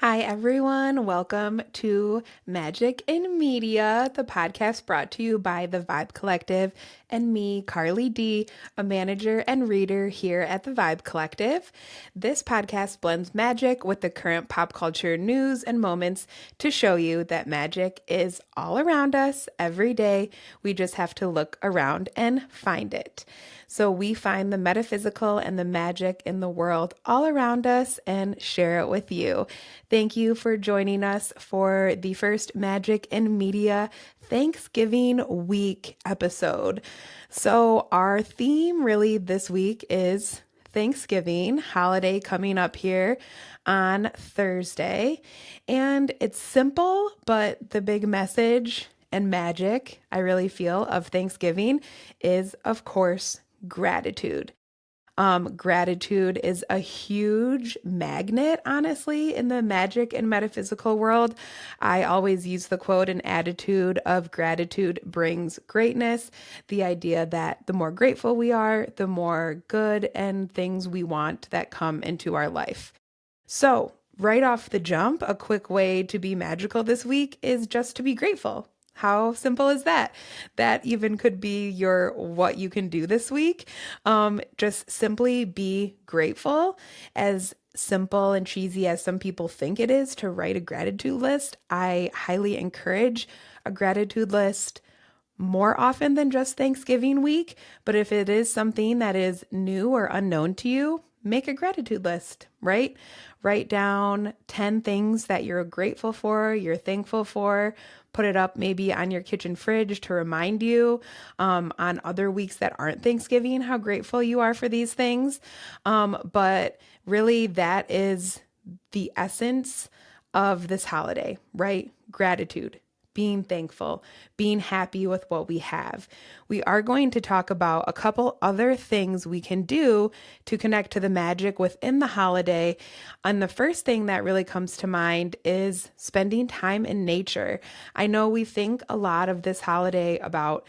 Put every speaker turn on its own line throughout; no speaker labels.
Hi, everyone. Welcome to Magic in Media, the podcast brought to you by the Vibe Collective and me, Carly D, a manager and reader here at the Vibe Collective. This podcast blends magic with the current pop culture news and moments to show you that magic is all around us every day. We just have to look around and find it. So we find the metaphysical and the magic in the world all around us and share it with you. Thank you for joining us for the first Magic in Media Thanksgiving week episode. So our theme really this week is Thanksgiving holiday coming up here on Thursday. And it's simple, but the big message and magic I really feel of Thanksgiving is, of course, gratitude. Gratitude is a huge magnet, honestly, in the magic and metaphysical world. I always use the quote, an attitude of gratitude brings greatness. The idea that the more grateful we are, the more good and things we want that come into our life. So, right off the jump, a quick way to be magical this week is just to be grateful. How simple is that? That even could be your what you can do this week. Just simply be grateful. As simple and cheesy as some people think it is to write a gratitude list, I highly encourage a gratitude list more often than just Thanksgiving week. But if it is something that is new or unknown to you, make a gratitude list, right? Write down 10 things that you're grateful for, you're thankful for. Put it up maybe on your kitchen fridge to remind you on other weeks that aren't Thanksgiving how grateful you are for these things. But really, that is the essence of this holiday, right? Gratitude, being thankful, being happy with what we have. We are going to talk about a couple other things we can do to connect to the magic within the holiday. And the first thing that really comes to mind is spending time in nature. I know we think a lot of this holiday about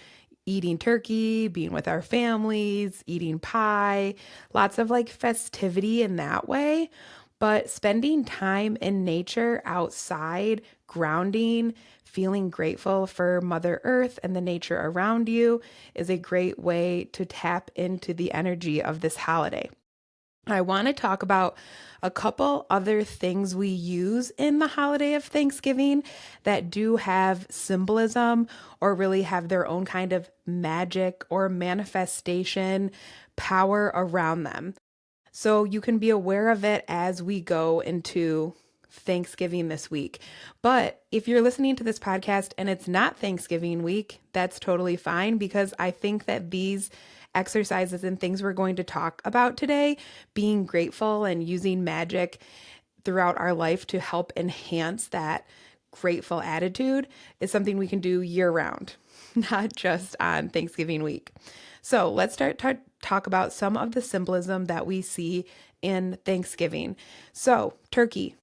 eating turkey, being with our families, eating pie, lots of like festivity in that way. But spending time in nature outside, grounding, feeling grateful for Mother Earth and the nature around you is a great way to tap into the energy of this holiday. I want to talk about a couple other things we use in the holiday of Thanksgiving that do have symbolism or really have their own kind of magic or manifestation power around them. So you can be aware of it as we go into Thanksgiving this week. But if you're listening to this podcast and it's not Thanksgiving week, that's totally fine because I think that these exercises and things we're going to talk about today, being grateful and using magic throughout our life to help enhance that grateful attitude, is something we can do year round, not just on Thanksgiving week. So let's start to talk about some of the symbolism that we see in Thanksgiving. So, turkey.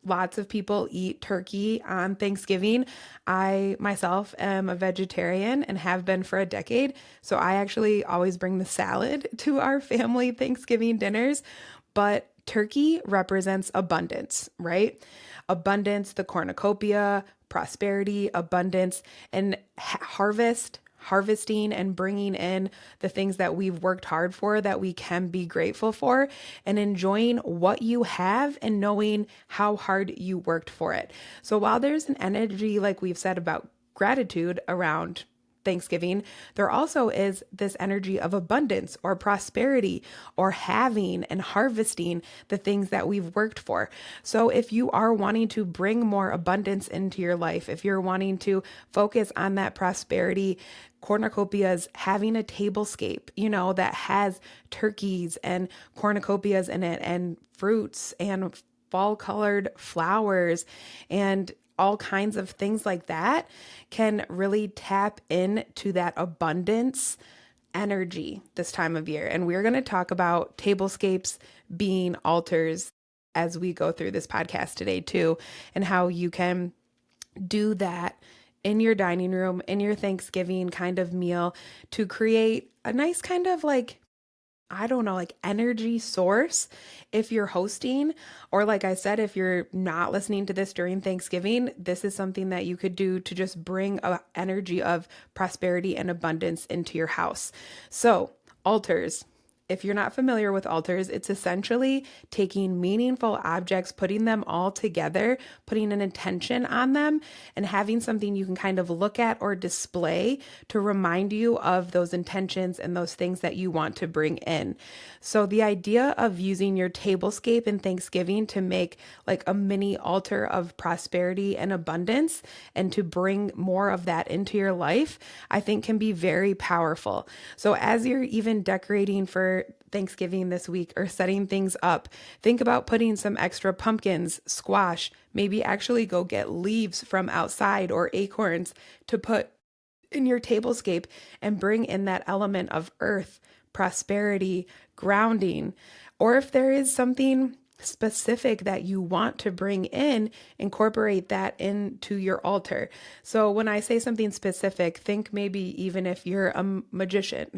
Lots of people eat turkey on Thanksgiving. I myself am a vegetarian and have been for a decade. So I actually always bring the salad to our family Thanksgiving dinners. But turkey represents abundance, right? Abundance, the cornucopia, prosperity, abundance, and harvesting and bringing in the things that we've worked hard for that we can be grateful for and enjoying what you have and knowing how hard you worked for it. So while there's an energy, like we've said, about gratitude around Thanksgiving, there also is this energy of abundance or prosperity or having and harvesting the things that we've worked for. So if you are wanting to bring more abundance into your life, if you're wanting to focus on that prosperity, cornucopias, having a tablescape, that has turkeys and cornucopias in it and fruits and fall colored flowers and all kinds of things like that can really tap into that abundance energy this time of year. And we're going to talk about tablescapes being altars as we go through this podcast today, too, and how you can do that in your dining room, in your Thanksgiving kind of meal to create a nice kind of like I don't know, like energy source if you're hosting, or like I said, if you're not listening to this during Thanksgiving, this is something that you could do to just bring a energy of prosperity and abundance into your house. So, altars. If you're not familiar with altars, it's essentially taking meaningful objects, putting them all together, putting an intention on them, and having something you can kind of look at or display to remind you of those intentions and those things that you want to bring in. So, the idea of using your tablescape in Thanksgiving to make like a mini altar of prosperity and abundance and to bring more of that into your life, I think can be very powerful. So, as you're even decorating for Thanksgiving this week or setting things up, think about putting some extra pumpkins, squash, maybe actually go get leaves from outside or acorns to put in your tablescape and bring in that element of earth, prosperity, grounding. Or if there is something specific that you want to bring in, incorporate that into your altar. So when I say something specific, think maybe even if you're a magician,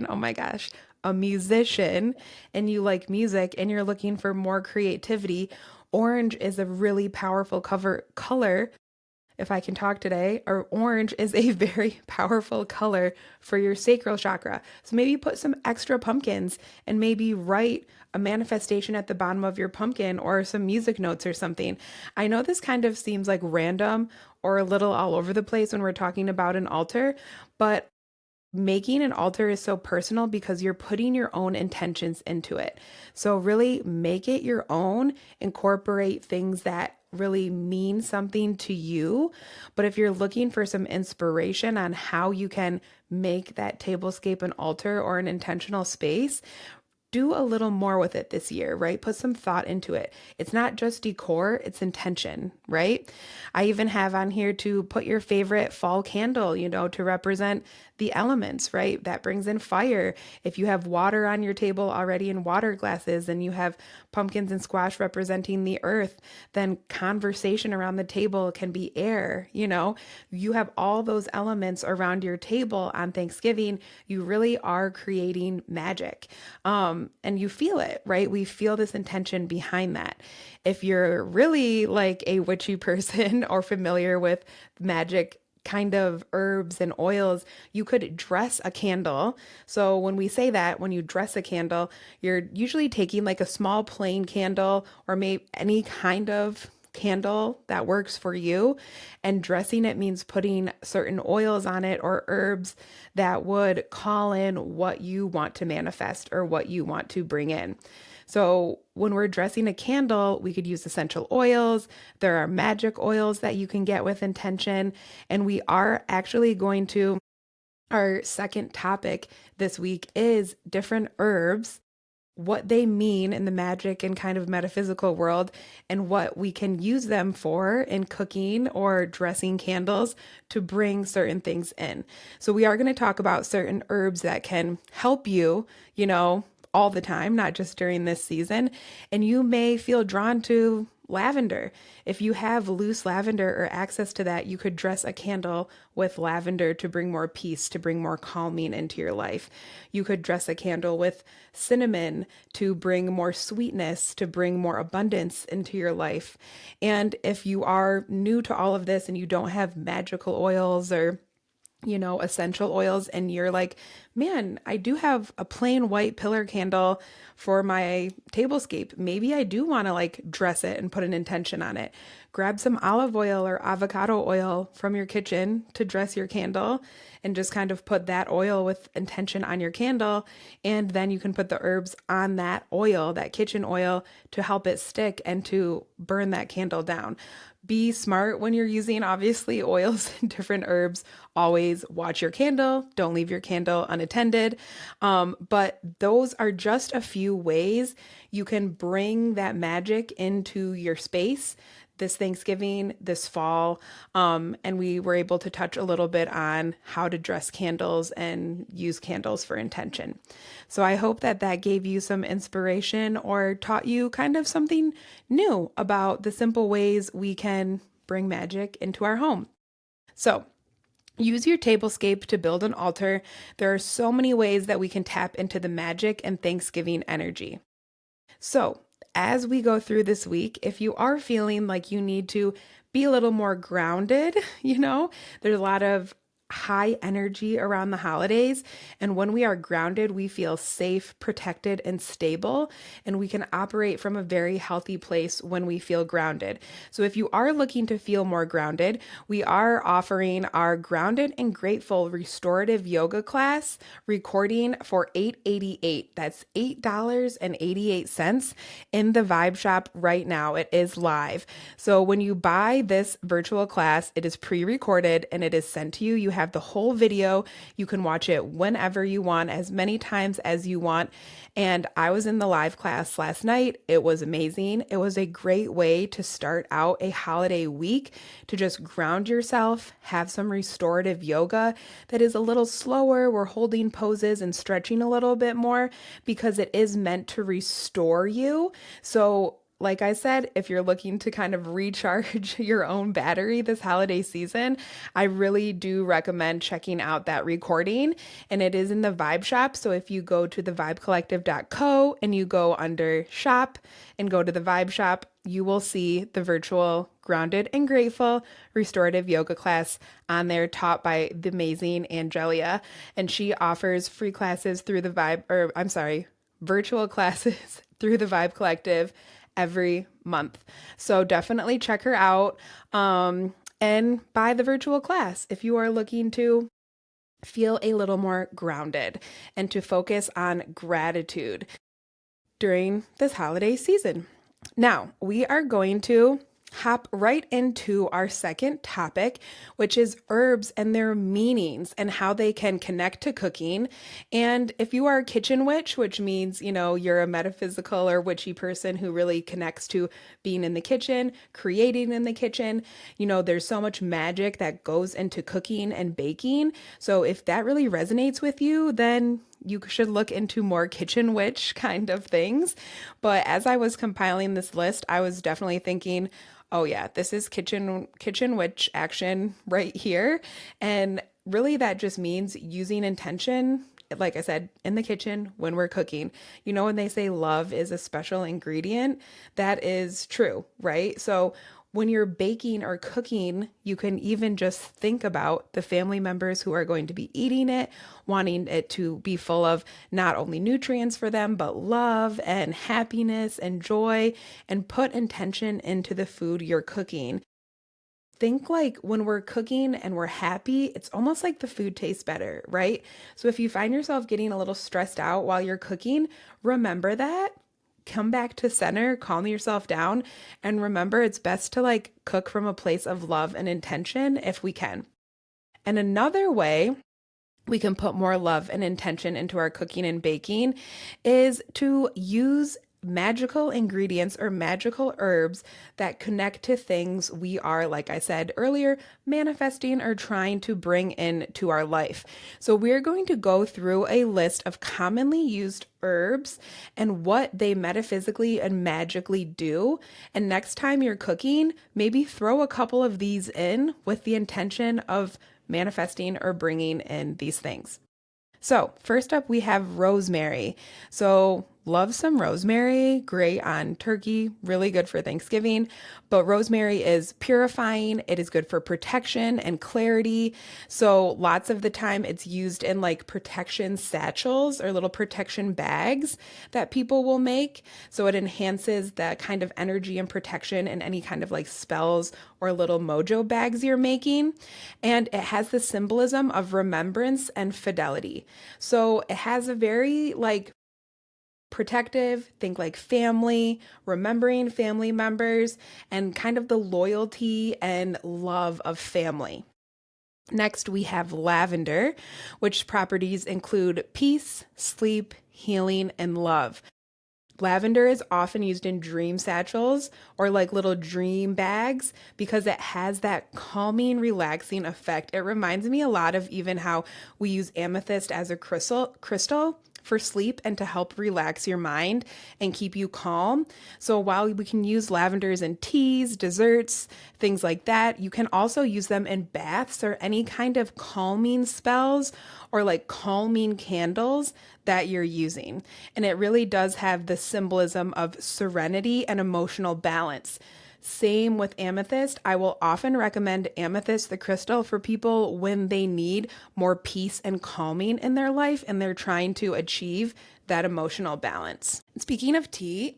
oh my gosh, a musician and you like music and you're looking for more creativity, orange is a really powerful cover color, if I can talk today, or orange is a very powerful color for your sacral chakra. So maybe put some extra pumpkins and maybe write a manifestation at the bottom of your pumpkin or some music notes or something. I know this kind of seems like random or a little all over the place when we're talking about an altar, but making an altar is so personal because you're putting your own intentions into it. So really make it your own, incorporate things that really mean something to you. But if you're looking for some inspiration on how you can make that tablescape an altar or an intentional space, do a little more with it this year, right? Put some thought into it. It's not just decor, it's intention, right? I even have on here to put your favorite fall candle, to represent the elements, right? That brings in fire. If you have water on your table already in water glasses and you have pumpkins and squash representing the earth, then conversation around the table can be air, You have all those elements around your table on Thanksgiving. You really are creating magic. And you feel it, right? We feel this intention behind that. If you're really like a witchy person or familiar with magic kind of herbs and oils, you could dress a candle. So when we say that, when you dress a candle, you're usually taking like a small plain candle or maybe any kind of candle that works for you. And dressing it means putting certain oils on it or herbs that would call in what you want to manifest or what you want to bring in. So when we're dressing a candle, we could use essential oils. There are magic oils that you can get with intention. And we are actually going to, our second topic this week is different herbs, what they mean in the magic and kind of metaphysical world, and what we can use them for in cooking or dressing candles to bring certain things in. So, we are going to talk about certain herbs that can help you, all the time, not just during this season. And you may feel drawn to lavender. If you have loose lavender or access to that, you could dress a candle with lavender to bring more peace, to bring more calming into your life. You could dress a candle with cinnamon to bring more sweetness, to bring more abundance into your life. And if you are new to all of this and you don't have magical oils or essential oils, and you're like, man, I do have a plain white pillar candle for my tablescape. Maybe I do want to like dress it and put an intention on it. Grab some olive oil or avocado oil from your kitchen to dress your candle and just kind of put that oil with intention on your candle. And then you can put the herbs on that oil, that kitchen oil, to help it stick and to burn that candle down. Be smart when you're using, obviously, oils and different herbs. Always watch your candle. Don't leave your candle unattended. But those are just a few ways you can bring that magic into your space this Thanksgiving, this fall. And we were able to touch a little bit on how to dress candles and use candles for intention. So I hope that that gave you some inspiration or taught you kind of something new about the simple ways we can bring magic into our home. So Use your tablescape to build an altar. There are so many ways that we can tap into the magic and Thanksgiving energy. So, as we go through this week, if you are feeling like you need to be a little more grounded, there's a lot of high energy around the holidays. And when we are grounded, we feel safe, protected, and stable. And we can operate from a very healthy place when we feel grounded. So if you are looking to feel more grounded, we are offering our Grounded and Grateful Restorative Yoga class recording for $8.88. That's $8.88 in the Vibe Shop right now. It is live. So when you buy this virtual class, it is pre-recorded and it is sent to you. You have the whole video. You can watch it whenever you want, as many times as you want. And I was in the live class last night. It was amazing. It was a great way to start out a holiday week, to just ground yourself, have some restorative yoga that is a little slower. We're holding poses and stretching a little bit more because it is meant to restore you. So like I said, if you're looking to kind of recharge your own battery this holiday season, I really do recommend checking out that recording. And it is in the Vibe Shop. So if you go to thevibecollective.co and you go under shop and go to the Vibe Shop, you will see the virtual Grounded and Grateful restorative yoga class on there, taught by the amazing Angelia. And she offers free classes through the virtual classes through the Vibe Collective every month. So definitely check her out and buy the virtual class if you are looking to feel a little more grounded and to focus on gratitude during this holiday season. Now, we are going to hop right into our second topic, which is herbs and their meanings and how they can connect to cooking. And if you are a kitchen witch, which means, you're a metaphysical or witchy person who really connects to being in the kitchen, creating in the kitchen, there's so much magic that goes into cooking and baking. So if that really resonates with you, then you should look into more kitchen witch kind of things. But as I was compiling this list, I was definitely thinking, oh yeah, this is kitchen witch action right here. And really that just means using intention, like I said, in the kitchen when we're cooking. When they say love is a special ingredient, that is true, right? So when you're baking or cooking, you can even just think about the family members who are going to be eating it, wanting it to be full of not only nutrients for them, but love and happiness and joy, and put intention into the food you're cooking. Think like when we're cooking and we're happy, it's almost like the food tastes better, right? So if you find yourself getting a little stressed out while you're cooking, remember that. Come back to center, calm yourself down, and remember it's best to cook from a place of love and intention if we can. And another way we can put more love and intention into our cooking and baking is to use magical ingredients or magical herbs that connect to things we are, like I said earlier, manifesting or trying to bring into our life. So we're going to go through a list of commonly used herbs and what they metaphysically and magically do. And next time you're cooking, maybe throw a couple of these in with the intention of manifesting or bringing in these things. So first up, we have rosemary. So love some rosemary, great on turkey, really good for Thanksgiving. But rosemary is purifying. It is good for protection and clarity. So lots of the time it's used in protection satchels or little protection bags that people will make. So it enhances that kind of energy and protection in any kind of spells or little mojo bags you're making. And it has the symbolism of remembrance and fidelity. So it has a very protective, think like family, remembering family members, and kind of the loyalty and love of family. Next, we have lavender, which properties include peace, sleep, healing, and love. Lavender is often used in dream satchels or little dream bags because it has that calming, relaxing effect. It reminds me a lot of even how we use amethyst as a crystal for sleep and to help relax your mind and keep you calm. So while we can use lavenders in teas, desserts, things like that, you can also use them in baths or any kind of calming spells or like calming candles that you're using. And it really does have the symbolism of serenity and emotional balance. Same with amethyst. I will often recommend amethyst, the crystal, for people when they need more peace and calming in their life and they're trying to achieve that emotional balance. Speaking of tea,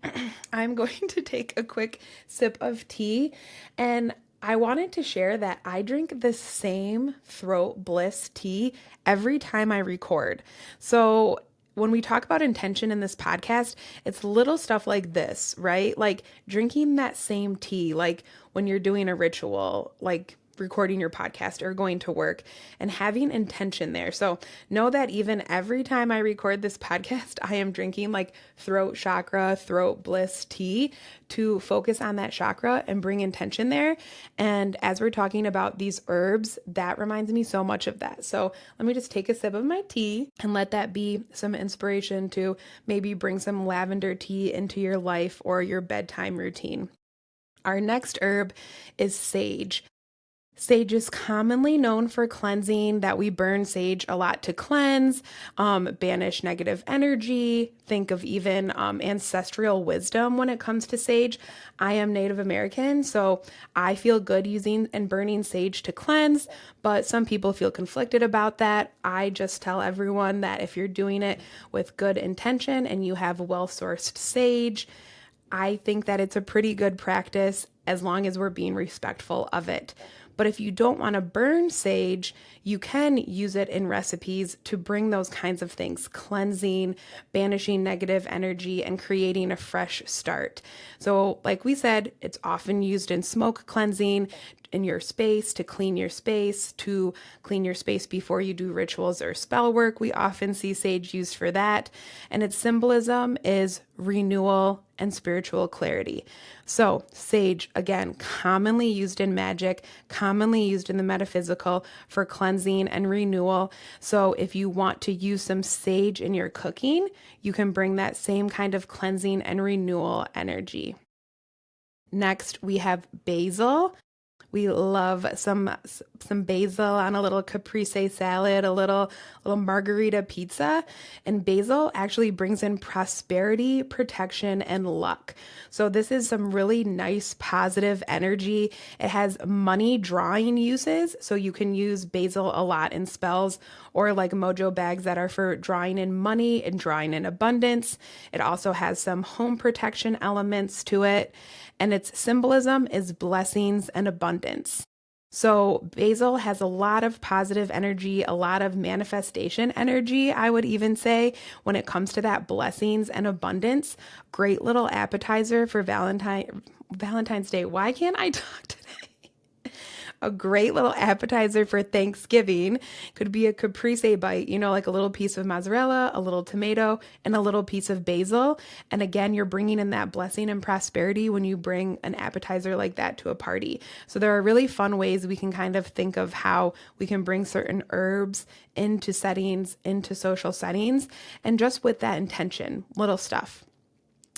I'm going to take a quick sip of tea, and I wanted to share that I drink the same Throat Bliss tea every time I record. So when we talk about intention in this podcast, it's little stuff like this, right? Like drinking that same tea, like when you're doing a ritual, like recording your podcast or going to work, and having intention there. So know that even every time I record this podcast, I am drinking like throat chakra, throat bliss tea to focus on that chakra and bring intention there. And as we're talking about these herbs, that reminds me so much of that. So let me just take a sip of my tea and let that be some inspiration to maybe bring some lavender tea into your life or your bedtime routine. Our next herb is sage. Sage is commonly known for cleansing, that we burn sage a lot to cleanse, banish negative energy. Think of even ancestral wisdom when it comes to sage. I am Native American, so I feel good using and burning sage to cleanse, but some people feel conflicted about that. I just tell everyone that if you're doing it with good intention and you have well-sourced sage, I think that it's a pretty good practice as long as we're being respectful of it. But if you don't want to burn sage, you can use it in recipes to bring those kinds of things, cleansing, banishing negative energy, and creating a fresh start. So like we said, it's often used in smoke cleansing, in your space, to clean your space before you do rituals or spell work. We often see sage used for that. And its symbolism is renewal and spiritual clarity. So sage, again, commonly used in magic, commonly used in the metaphysical for cleansing and renewal. So if you want to use some sage in your cooking, you can bring that same kind of cleansing and renewal energy. Next, we have basil. We love some basil on a little caprese salad, a little margarita pizza. And basil actually brings in prosperity, protection, and luck. So this is some really nice positive energy. It has money drawing uses, so you can use basil a lot in spells or like mojo bags that are for drawing in money and drawing in abundance. It also has some home protection elements to it, and its symbolism is blessings and abundance. So basil has a lot of positive energy, a lot of manifestation energy, I would even say, when it comes to that blessings and abundance. Great little appetizer for Valentine's Day. Why can't I talk today? A great little appetizer for Thanksgiving could be a caprese bite, like a little piece of mozzarella, a little tomato, and a little piece of basil. And again, you're bringing in that blessing and prosperity when you bring an appetizer like that to a party. So there are really fun ways we can kind of think of how we can bring certain herbs into settings, into social settings, and just with that intention, little stuff.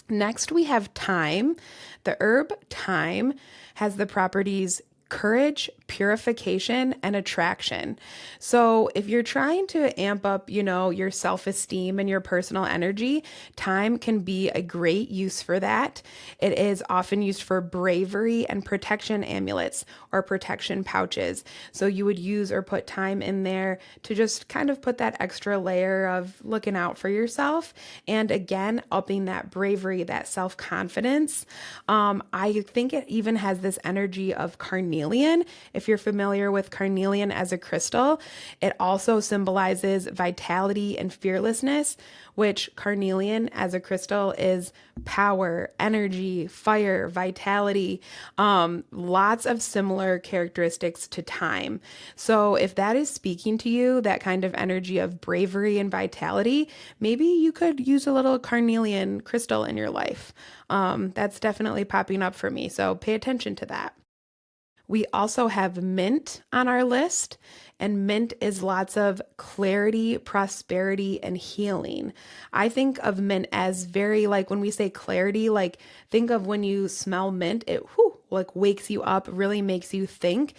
Next, we have thyme. The herb thyme has the properties courage, purification, and attraction. So if you're trying to amp up, your self-esteem and your personal energy, thyme can be a great use for that. It is often used for bravery and protection amulets or protection pouches. So you would use or put thyme in there to just kind of put that extra layer of looking out for yourself. And again, upping that bravery, that self-confidence. I think it even has this energy of carnelian. If you're familiar with carnelian as a crystal, it also symbolizes vitality and fearlessness, which carnelian as a crystal is power, energy, fire, vitality, lots of similar characteristics to thyme. So if that is speaking to you, that kind of energy of bravery and vitality, maybe you could use a little carnelian crystal in your life. That's definitely popping up for me. So pay attention to that. We also have mint on our list, and mint is lots of clarity, prosperity, and healing. I think of mint as very like when we say clarity, like think of when you smell mint, it like wakes you up, really makes you think.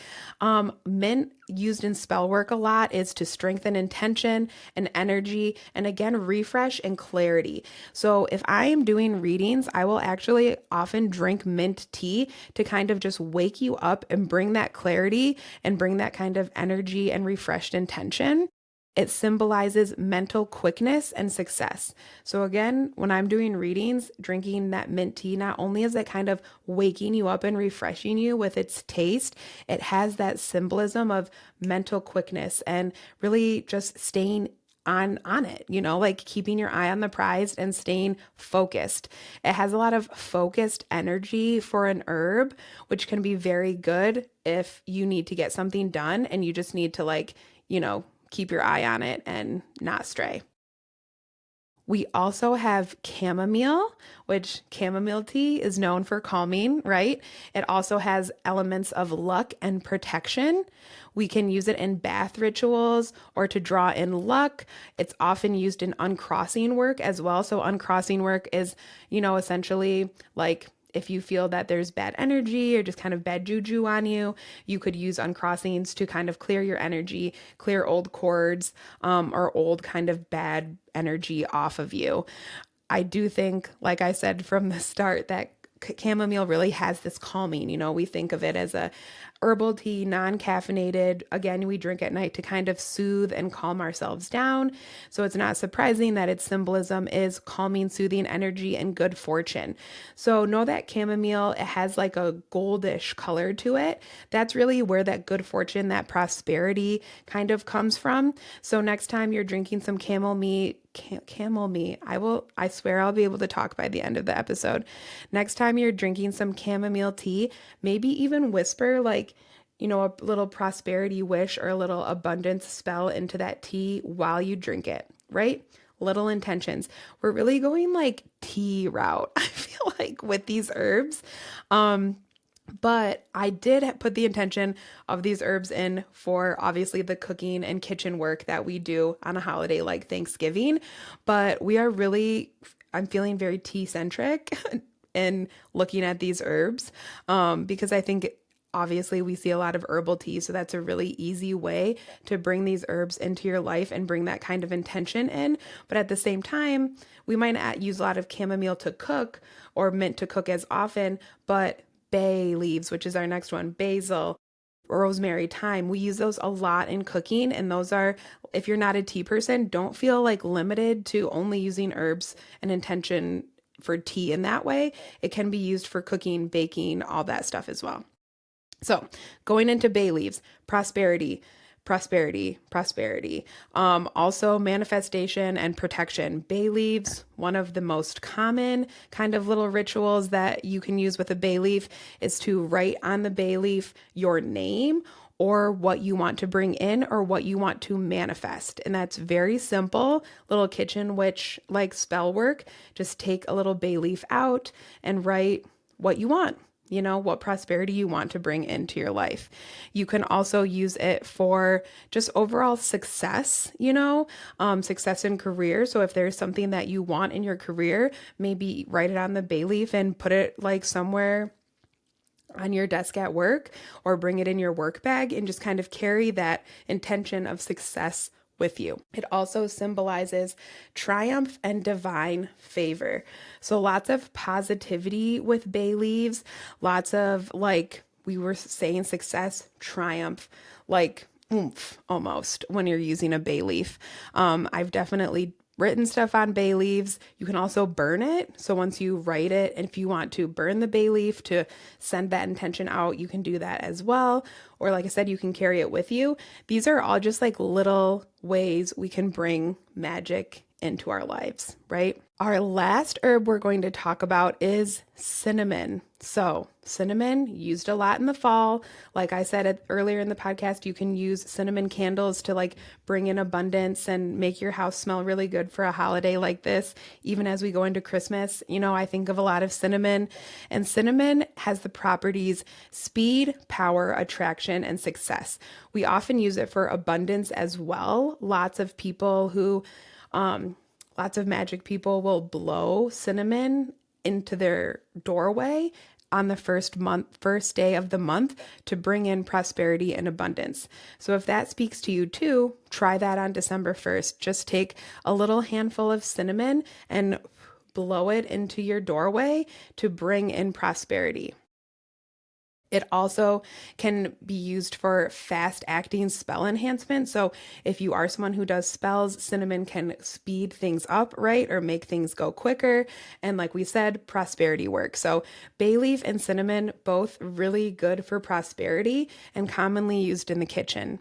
Mint used in spell work a lot is to strengthen intention and energy, and again, refresh and clarity. So if I am doing readings, I will actually often drink mint tea to kind of just wake you up and bring that clarity and bring that kind of energy and refreshed intention. It symbolizes mental quickness and success. So, again, when I'm doing readings, drinking that mint tea, not only is it kind of waking you up and refreshing you with its taste, it has that symbolism of mental quickness and really just staying on it, like keeping your eye on the prize and staying focused. It has a lot of focused energy for an herb, which can be very good if you need to get something done and you just need to keep your eye on it and not stray. We also have chamomile, which chamomile tea is known for calming, right? It also has elements of luck and protection. We can use it in bath rituals or to draw in luck. It's often used in uncrossing work as well. So, uncrossing work is, essentially like if you feel that there's bad energy or just kind of bad juju on you, you could use uncrossings to kind of clear your energy, clear old cords, or old kind of bad energy off of you. I do think, like I said from the start, that chamomile really has this calming. We think of it as a herbal tea, non-caffeinated. Again, we drink at night to kind of soothe and calm ourselves down. So it's not surprising that its symbolism is calming, soothing energy and good fortune. So know that chamomile, it has like a goldish color to it. That's really where that good fortune, that prosperity kind of comes from. So next time you're drinking some I swear I'll be able to talk by the end of the episode. Next time you're drinking some chamomile tea, maybe even whisper like, a little prosperity wish or a little abundance spell into that tea while you drink it, right? Little intentions. We're really going like tea route, I feel like, with these herbs. But I did put the intention of these herbs in for obviously the cooking and kitchen work that we do on a holiday like Thanksgiving. But I'm feeling very tea centric in looking at these herbs because I think obviously we see a lot of herbal tea. So that's a really easy way to bring these herbs into your life and bring that kind of intention in. But at the same time, we might not use a lot of chamomile to cook or mint to cook as often, but bay leaves, which is our next one, basil, rosemary, thyme. We use those a lot in cooking. And those are, if you're not a tea person, don't feel like limited to only using herbs and intention for tea in that way. It can be used for cooking, baking, all that stuff as well. So going into bay leaves, prosperity, prosperity, prosperity. Also manifestation and protection. Bay leaves, one of the most common kind of little rituals that you can use with a bay leaf is to write on the bay leaf your name or what you want to bring in or what you want to manifest. And that's very simple, little kitchen witch like spell work. Just take a little bay leaf out and write what you want. What prosperity you want to bring into your life. You can also use it for just overall success, success in career. So if there's something that you want in your career, maybe write it on the bay leaf and put it like somewhere on your desk at work or bring it in your work bag and just kind of carry that intention of success with you. It also symbolizes triumph and divine favor. So lots of positivity with bay leaves, lots of like we were saying success, triumph, like oomph almost when you're using a bay leaf. I've definitely written stuff on bay leaves. You can also burn it. So once you write it, and if you want to burn the bay leaf to send that intention out, you can do that as well. Or like I said, you can carry it with you. These are all just like little ways we can bring magic into our lives, right? Our last herb we're going to talk about is cinnamon. So, cinnamon used a lot in the fall. Like I said earlier in the podcast, you can use cinnamon candles to like bring in abundance and make your house smell really good for a holiday like this. Even as we go into Christmas, I think of a lot of cinnamon, and cinnamon has the properties speed, power, attraction, and success. We often use it for abundance as well. Lots of magic people will blow cinnamon into their doorway on the first day of the month to bring in prosperity and abundance. So if that speaks to you too, try that on December 1st. Just take a little handful of cinnamon and blow it into your doorway to bring in prosperity. It also can be used for fast acting spell enhancement. So if you are someone who does spells, cinnamon can speed things up, right? Or make things go quicker. And like we said, prosperity work. So bay leaf and cinnamon, both really good for prosperity and commonly used in the kitchen.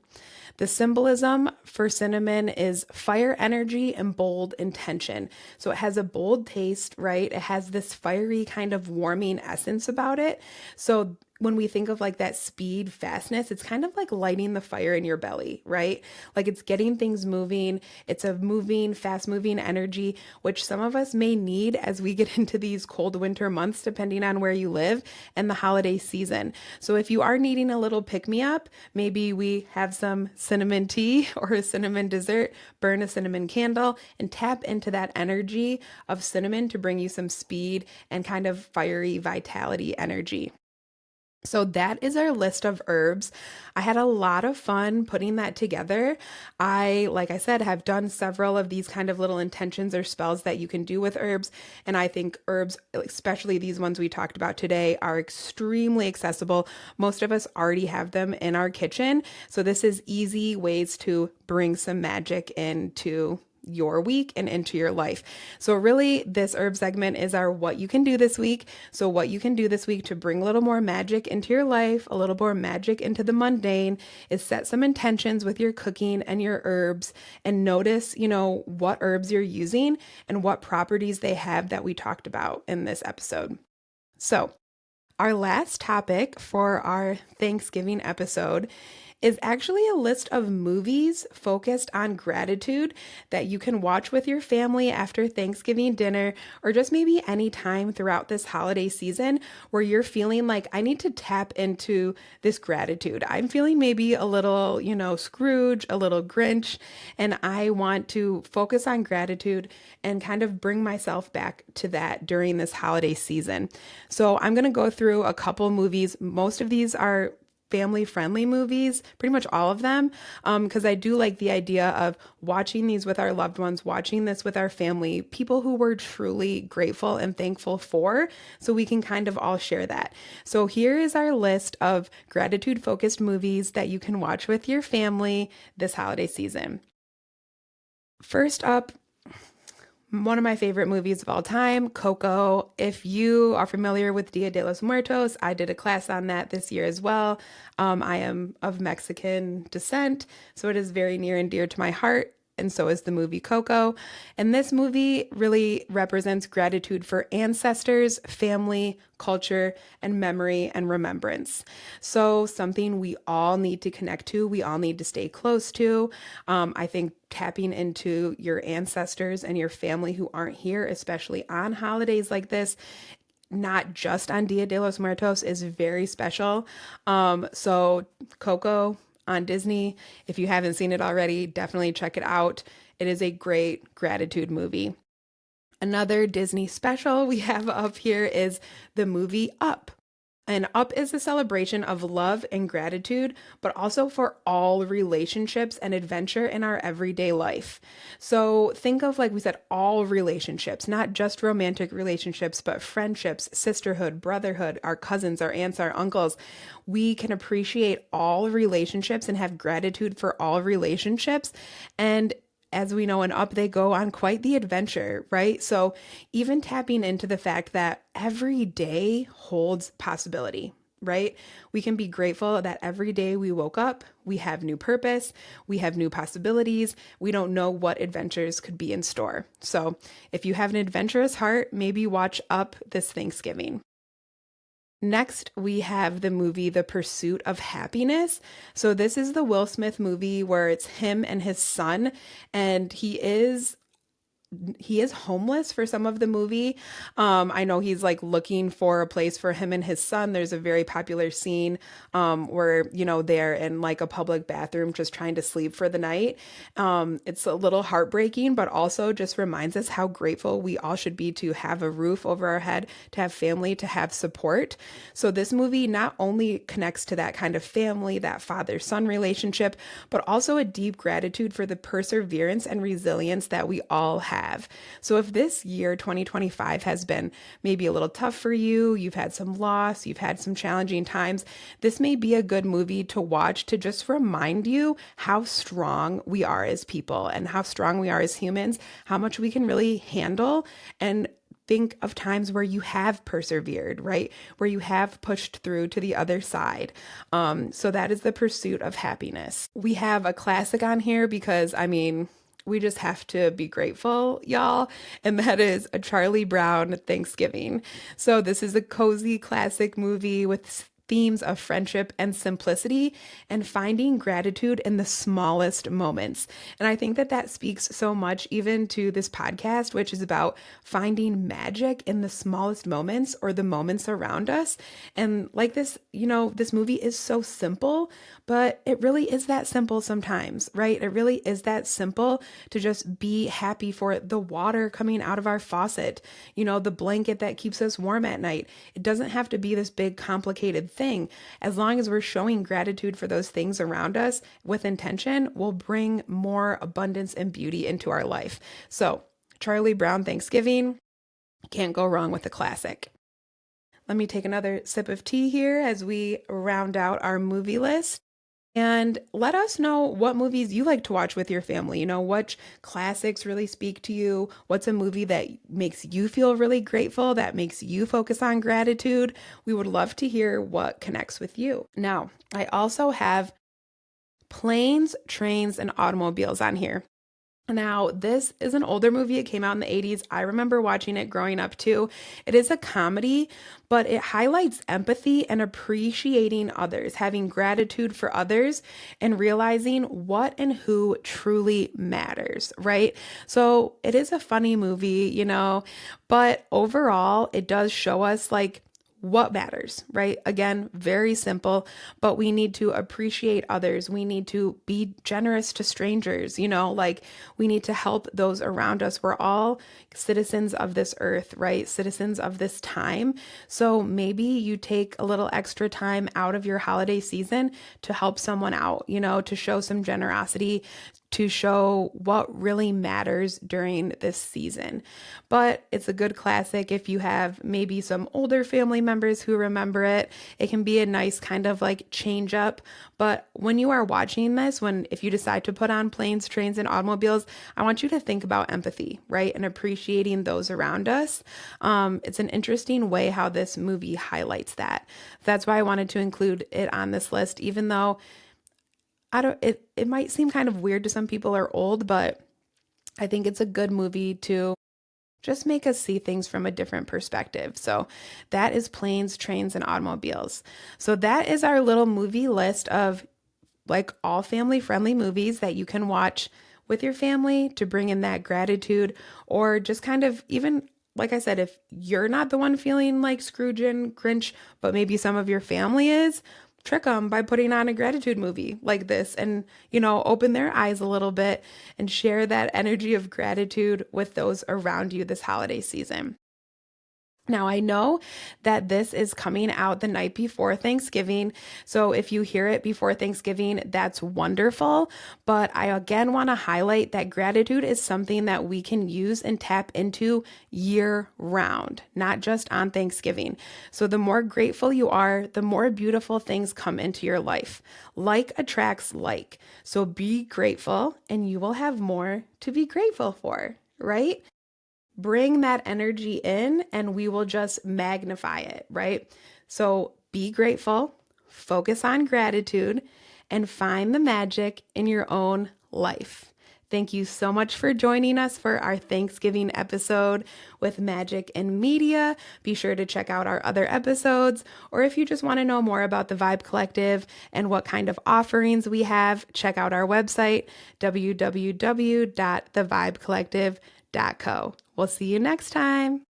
The symbolism for cinnamon is fire energy and bold intention. So it has a bold taste, right? It has this fiery kind of warming essence about it. So when we think of like that speed, fastness, it's kind of like lighting the fire in your belly, right? Like it's getting things moving. It's a moving, fast moving energy, which some of us may need as we get into these cold winter months, depending on where you live and the holiday season. So if you are needing a little pick me up, maybe we have some cinnamon tea or a cinnamon dessert, burn a cinnamon candle and tap into that energy of cinnamon to bring you some speed and kind of fiery vitality energy. So that is our list of herbs. I had a lot of fun putting that together. Like I said, have done several of these kind of little intentions or spells that you can do with herbs. And I think herbs, especially these ones we talked about today, are extremely accessible. Most of us already have them in our kitchen. So this is easy ways to bring some magic into your week and into your life. So really this herb segment is our what you can do this week. So what you can do this week to bring a little more magic into your life, a little more magic into the mundane, is set some intentions with your cooking and your herbs and notice, what herbs you're using and what properties they have that we talked about in this episode. So our last topic for our Thanksgiving episode is actually a list of movies focused on gratitude that you can watch with your family after Thanksgiving dinner, or just maybe any time throughout this holiday season where you're feeling like I need to tap into this gratitude. I'm feeling maybe a little, Scrooge, a little Grinch, and I want to focus on gratitude and kind of bring myself back to that during this holiday season. So I'm going to go through a couple movies. Most of these are family-friendly movies, pretty much all of them, because I do like the idea of watching these with our loved ones, watching this with our family, people who we're truly grateful and thankful for, so we can kind of all share that. So here is our list of gratitude-focused movies that you can watch with your family this holiday season. First up, one of my favorite movies of all time, Coco. If you are familiar with Dia de los Muertos, I did a class on that this year as well. I am of Mexican descent, so it is very near and dear to my heart. And so is the movie Coco. And this movie really represents gratitude for ancestors, family, culture, and memory and remembrance. So something we all need to connect to, we all need to stay close to. I think tapping into your ancestors and your family who aren't here, especially on holidays like this, not just on Dia de los Muertos, is very special. So Coco on Disney. If you haven't seen it already, definitely check it out. It is a great gratitude movie. Another Disney special we have up here is the movie Up. And Up is a celebration of love and gratitude, but also for all relationships and adventure in our everyday life. So think of, like we said, all relationships, not just romantic relationships, but friendships, sisterhood, brotherhood, our cousins, our aunts, our uncles. We can appreciate all relationships and have gratitude for all relationships. And as we know in Up, they go on quite the adventure, right? So even tapping into the fact that every day holds possibility. right? We can be grateful that every day we woke up, we have new purpose, we have new possibilities. We don't know what adventures could be in store. So if you have an adventurous heart, maybe watch Up this Thanksgiving. Next, we have the movie The Pursuit of Happiness. So, this is the Will Smith movie where it's him and his son, and he is homeless for some of the movie. I know he's like looking for a place for him and his son. There's a very popular scene where, they're in like a public bathroom just trying to sleep for the night. It's a little heartbreaking, but also just reminds us how grateful we all should be to have a roof over our head, to have family, to have support. So this movie not only connects to that kind of family, that father-son relationship, but also a deep gratitude for the perseverance and resilience that we all have. So if this year 2025 has been maybe a little tough for you, you've had some loss, you've had some challenging times, this may be a good movie to watch to just remind you how strong we are as people and how strong we are as humans, how much we can really handle, and think of times where you have persevered, right? Where you have pushed through to the other side. So that is The Pursuit of Happiness. We have a classic on here because, we just have to be grateful, y'all. And that is A Charlie Brown Thanksgiving. So this is a cozy classic movie with themes of friendship and simplicity and finding gratitude in the smallest moments. And I think that that speaks so much even to this podcast, which is about finding magic in the smallest moments or the moments around us. And like this, this movie is so simple, but it really is that simple sometimes, right? It really is that simple to just be happy for the water coming out of our faucet, the blanket that keeps us warm at night. It doesn't have to be this big complicated thing. As long as we're showing gratitude for those things around us with intention, will bring more abundance and beauty into our life. So, Charlie Brown Thanksgiving, can't go wrong with a classic. Let me take another sip of tea here as we round out our movie list. And let us know what movies you like to watch with your family. Which classics really speak to you? What's a movie that makes you feel really grateful, that makes you focus on gratitude? We would love to hear what connects with you. Now, I also have Planes, Trains, and Automobiles on here. Now, this is an older movie. It came out in the 80s. I remember watching it growing up too. It is a comedy, but it highlights empathy and appreciating others, having gratitude for others, and realizing what and who truly matters, right? So it is a funny movie, but overall, it does show us like what matters, right? Again, very simple, but we need to appreciate others. We need to be generous to strangers, like we need to help those around us. We're all citizens of this earth, right? Citizens of this time. So maybe you take a little extra time out of your holiday season to help someone out, to show some generosity, to show what really matters during this season. But it's a good classic if you have maybe some older family members who remember it. It can be a nice kind of like change up. But when you are watching this, if you decide to put on Planes, Trains, and Automobiles, I want you to think about empathy, right? And appreciating those around us. It's an interesting way how this movie highlights that. That's why I wanted to include it on this list, even though it might seem kind of weird to some people or old, but I think it's a good movie to just make us see things from a different perspective. So that is Planes, Trains, and Automobiles. So that is our little movie list of like all family friendly movies that you can watch with your family to bring in that gratitude, or just kind of even, like I said, if you're not the one feeling like Scrooge and Grinch, but maybe some of your family is, trick them by putting on a gratitude movie like this and, open their eyes a little bit and share that energy of gratitude with those around you this holiday season. Now, I know that this is coming out the night before Thanksgiving. So if you hear it before Thanksgiving, that's wonderful. But I again want to highlight that gratitude is something that we can use and tap into year round, not just on Thanksgiving. So the more grateful you are, the more beautiful things come into your life. Like attracts like. So be grateful and you will have more to be grateful for, right? Bring that energy in and we will just magnify it, right? So be grateful, focus on gratitude, and find the magic in your own life. Thank you so much for joining us for our Thanksgiving episode with Magic in Media. Be sure to check out our other episodes, or if you just want to know more about the Vibe Collective and what kind of offerings we have, check out our website, www.thevibecollective.co. We'll see you next time.